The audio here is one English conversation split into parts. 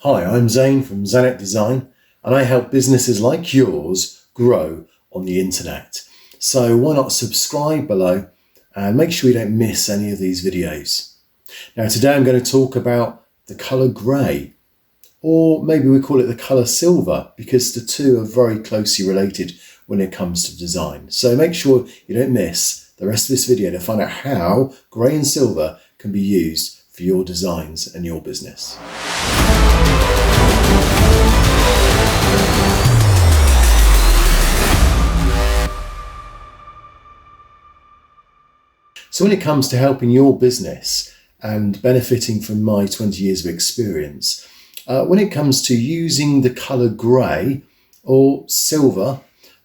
Hi, I'm Zane from Zanet Design, and I help businesses like yours grow on the internet. So why not subscribe below and make sure you don't miss any of these videos. Now today I'm going to talk about the colour grey, or maybe we call it the colour silver, because the two are very closely related when it comes to design. So make sure you don't miss the rest of this video to find out how grey and silver can be used for your designs and your business. So when it comes to helping your business and benefiting from my 20 years of experience, when it comes to using the colour grey or silver,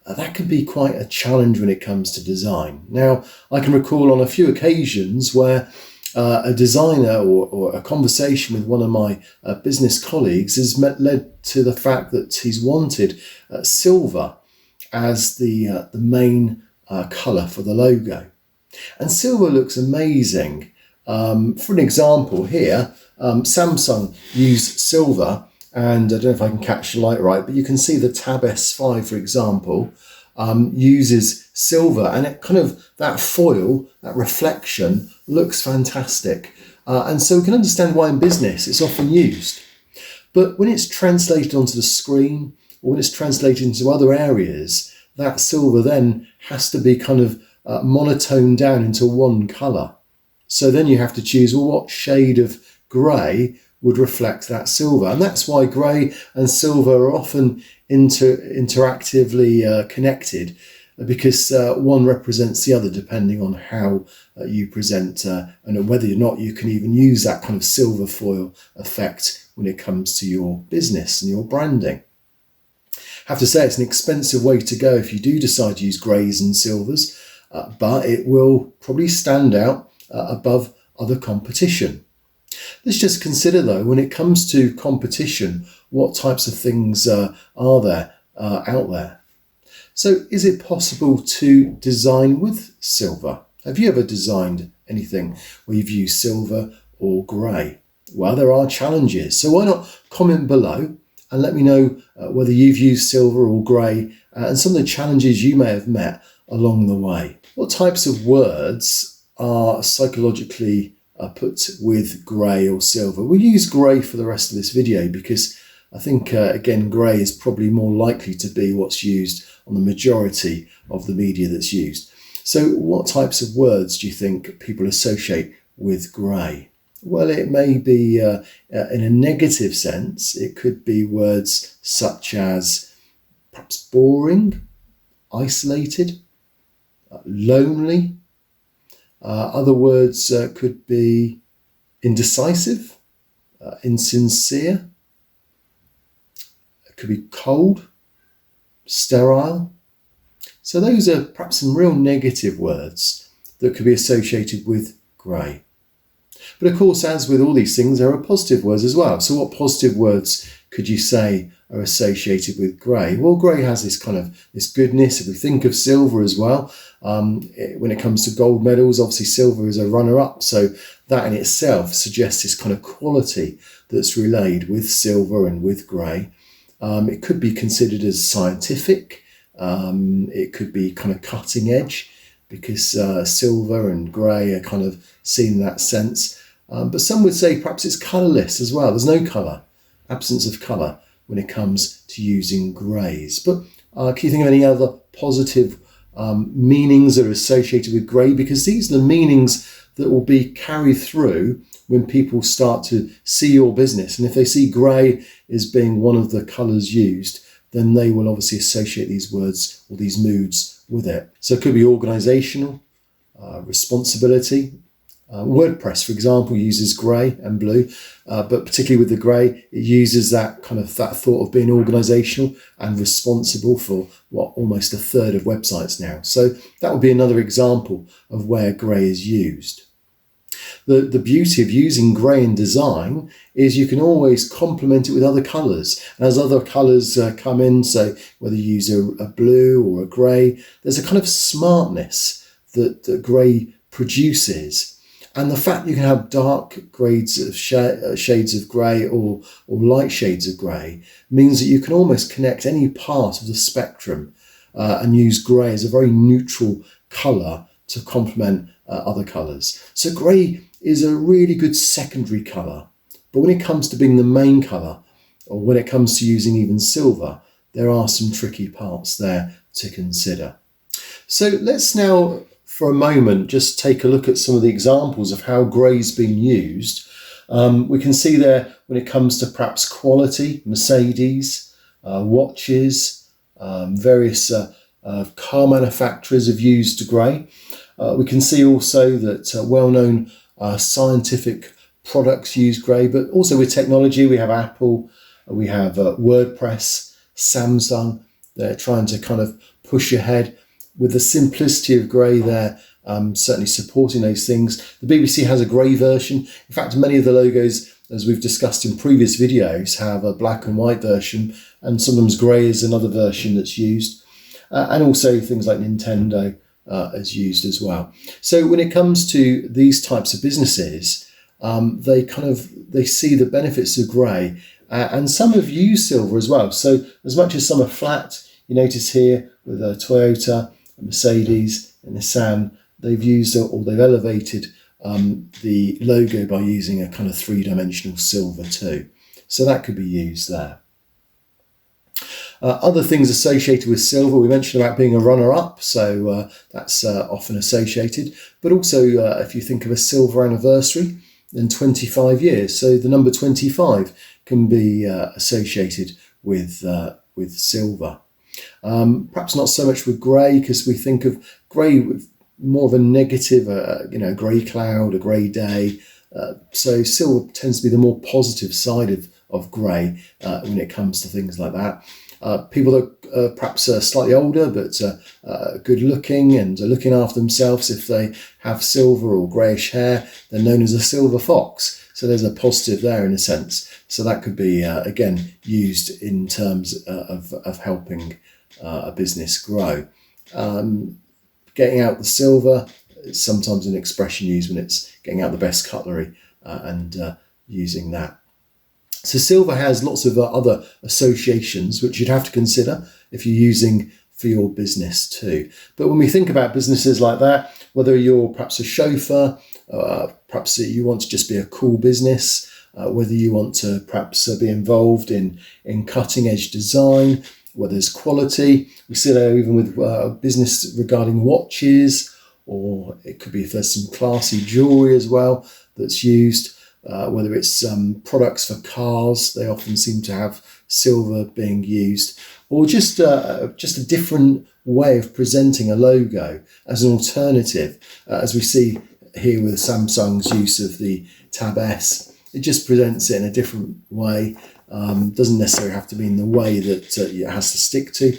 that can be quite a challenge when it comes to design. Now, I can recall on a few occasions where a designer or a conversation with one of my business colleagues has led to the fact that he's wanted silver as the main colour for the logo. And silver looks amazing. For an example here, Samsung used silver, and I don't know if I can catch the light right, but you can see the Tab S5, for example, uses silver, and it kind of, that foil, that reflection looks fantastic. And so we can understand why in business it's often used. But when it's translated onto the screen, or when it's translated into other areas, that silver then has to be kind of monotone down into one colour. So then you have to choose, well, what shade of grey would reflect that silver? And that's why grey and silver are often interactively connected, because one represents the other depending on how you present and whether or not you can even use that kind of silver foil effect when it comes to your business and your branding. I have to say it's an expensive way to go if you do decide to use greys and silvers. But it will probably stand out above other competition. Let's just consider though, when it comes to competition, what types of things are there out there? So is it possible to design with silver? Have you ever designed anything where you've used silver or grey? Well, there are challenges. So why not comment below and let me know whether you've used silver or grey and some of the challenges you may have met along the way. What types of words are psychologically put with grey or silver? We'll use grey for the rest of this video because I think, again, grey is probably more likely to be what's used on the majority of the media that's used. So what types of words do you think people associate with grey? Well, it may be in a negative sense. It could be words such as perhaps boring, isolated, lonely. Other words could be indecisive, insincere. It could be cold, sterile. So those are perhaps some real negative words that could be associated with grey. But of course, as with all these things, there are positive words as well. So what positive words could you say are associated with grey? Well, grey has this kind of this goodness. If we think of silver as well, when it comes to gold medals, obviously silver is a runner-up. So that in itself suggests this kind of quality that's relayed with silver and with grey. It could be considered as scientific. It could be kind of cutting edge, because silver and grey are kind of seen in that sense. But some would say perhaps it's colourless as well. There's no colour, absence of colour when it comes to using greys. But can you think of any other positive meanings that are associated with grey? Because these are the meanings that will be carried through when people start to see your business. And if they see grey as being one of the colours used, then they will obviously associate these words or these moods with it. So it could be organisational, responsibility. WordPress, for example, uses grey and blue, but particularly with the grey, it uses that kind of that thought of being organisational and responsible for almost a third of websites now. So that would be another example of where grey is used. The beauty of using grey in design is you can always complement it with other colours. And as other colours come in, so whether you use a blue or a grey, there's a kind of smartness that grey produces. And the fact you can have dark grades of shades of grey or light shades of grey means that you can almost connect any part of the spectrum and use grey as a very neutral colour to complement other colours. So grey is a really good secondary colour, but when it comes to being the main colour, or when it comes to using even silver, there are some tricky parts there to consider. So let's now, for a moment, just take a look at some of the examples of how grey's been used. We can see there when it comes to perhaps quality, Mercedes, watches, various car manufacturers have used grey. We can see also that well-known scientific products use grey, but also with technology, we have Apple, we have WordPress, Samsung. They're trying to kind of push ahead with the simplicity of grey there, certainly supporting those things. The BBC has a grey version. In fact, many of the logos, as we've discussed in previous videos, have a black and white version, and sometimes grey is another version that's used. And also things like Nintendo is used as well. So when it comes to these types of businesses, they see the benefits of grey, and some have used silver as well. So as much as some are flat, you notice here with a Toyota, a Mercedes, and Nissan, they've used or they've elevated the logo by using a kind of three-dimensional silver too. So that could be used there. Other things associated with silver, we mentioned about being a runner-up, so that's often associated. But also, if you think of a silver anniversary, then 25 years. So the number 25 can be associated with silver. Perhaps not so much with grey, because we think of grey with more of a negative, grey cloud, a grey day. So silver tends to be the more positive side of grey when it comes to things like that. People that are perhaps slightly older but good looking and are looking after themselves, if they have silver or greyish hair, they're known as a silver fox. So there's a positive there in a sense. So that could be, again, used in terms of helping a business grow. Getting out the silver is sometimes an expression used when it's getting out the best cutlery and using that. So silver has lots of other associations which you'd have to consider if you're using for your business too. But when we think about businesses like that, whether you're perhaps a chauffeur, perhaps you want to just be a cool business, whether you want to perhaps be involved in cutting edge design, whether there's quality. We see that even with business regarding watches, or it could be if there's some classy jewellery as well that's used. Whether it's products for cars, they often seem to have silver being used, or just a different way of presenting a logo as an alternative, as we see here with Samsung's use of the Tab S. It just presents it in a different way. Doesn't necessarily have to be in the way that it has to stick to.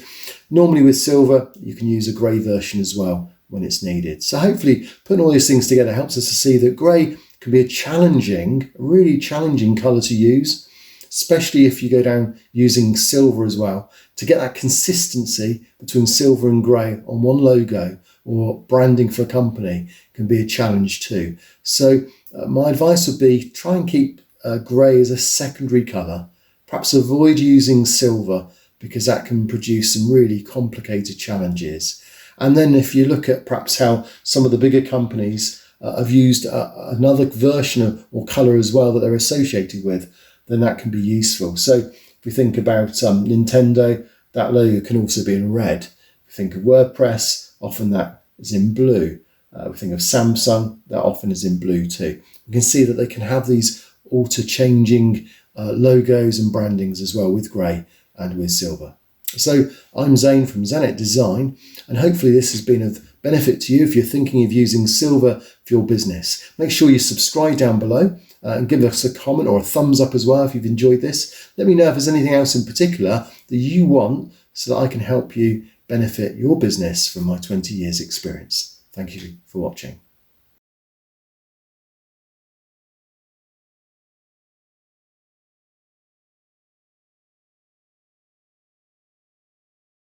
Normally with silver, you can use a grey version as well when it's needed. So hopefully putting all these things together helps us to see that grey can be a really challenging colour to use, especially if you go down using silver as well. To get that consistency between silver and grey on one logo or branding for a company can be a challenge too. So my advice would be try and keep grey as a secondary colour. Perhaps avoid using silver, because that can produce some really complicated challenges. And then if you look at perhaps how some of the bigger companies have used another version of or colour as well that they're associated with, then that can be useful. So if we think about Nintendo, that logo can also be in red. If we think of WordPress, often that is in blue. We think of Samsung, that often is in blue too. You can see that they can have these alter-changing logos and brandings as well with grey and with silver. So I'm Zane from Zanet Design, and hopefully this has been of benefit to you if you're thinking of using silver for your business. Make sure you subscribe down below and give us a comment or a thumbs up as well if you've enjoyed this. Let me know if there's anything else in particular that you want so that I can help you benefit your business from my 20 years experience. Thank you for watching.